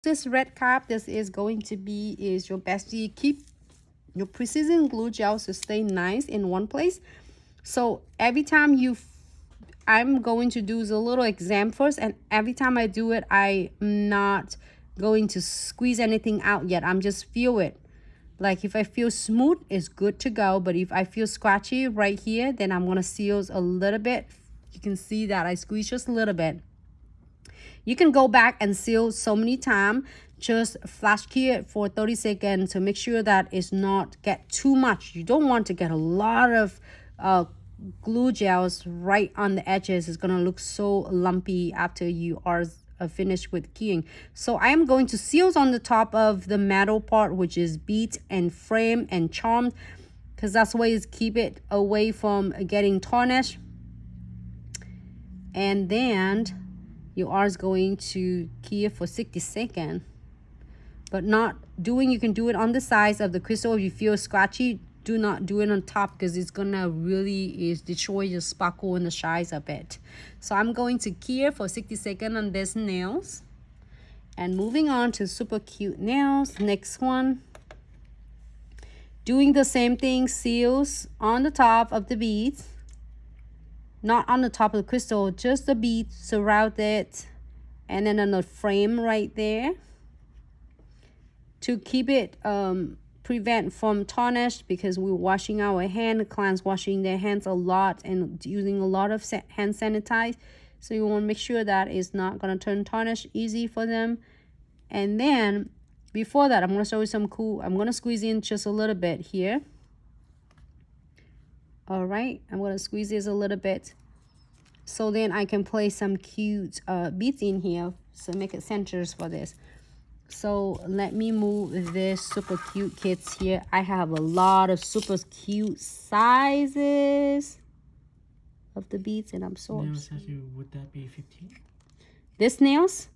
This red cap, this is going to be your bestie. Keep your precision glue gel to stay nice in one place. So every time I'm going to do the little exam first, and every time I do it, I'm not going to squeeze anything out yet. I'm just feel it. Like if I feel smooth, it's good to go. But if I feel scratchy right here, then I'm gonna seal a little bit. You can see that I squeeze just a little bit. You can go back and seal so many times. Just flash key it for 30 seconds to make sure that it's not get too much. You don't want to get a lot of glue gels right on the edges. It's gonna look so lumpy after you are finished with keying. So I am going to seal on the top of the metal part, which is beads and frame and charmed, because that's why is keep it away from getting tarnished. And then you are going to key it for 60 seconds, but not doing, you can do it on the sides of the crystal. If you feel scratchy, do not do it on top, because it's gonna really destroy your sparkle and the shines of it. So I'm going to key it for 60 seconds on this nails. And moving on to super cute nails. Next one, doing the same thing, seals on the top of the beads, not on the top of the crystal, just the beads surround it, and then on the frame right there to keep it prevent from tarnish, because we're washing our hand. Clients washing their hands a lot and using a lot of hand sanitize, so you want to make sure that it's not going to turn tarnish easy for them. And then before that, I'm going to show you some cool, I'm going to squeeze in just a little bit here. All right, I'm going to squeeze this a little bit, so then I can place some cute beads in here, so make it centers for this. So let me move this super cute kits here. I have a lot of super cute sizes of the beads, and I'm so nails. Would that be 15? This nails,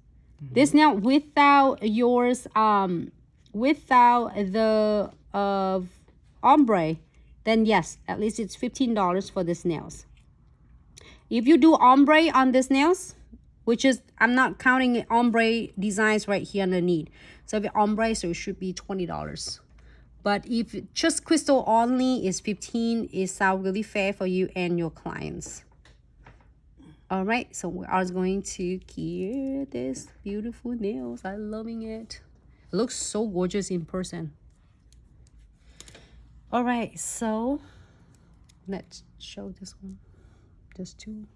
this nail without yours, without the ombre, then yes, at least it's $15 for this nails. If you do ombre on this nails, which is, I'm not counting ombre designs right here underneath. So if ombre, so it should be $20. But if just crystal only is $15, it sounds really fair for you and your clients. All right, so we are going to key this beautiful nails. I'm loving it. It looks so gorgeous in person. All right, so let's show this one. Just two.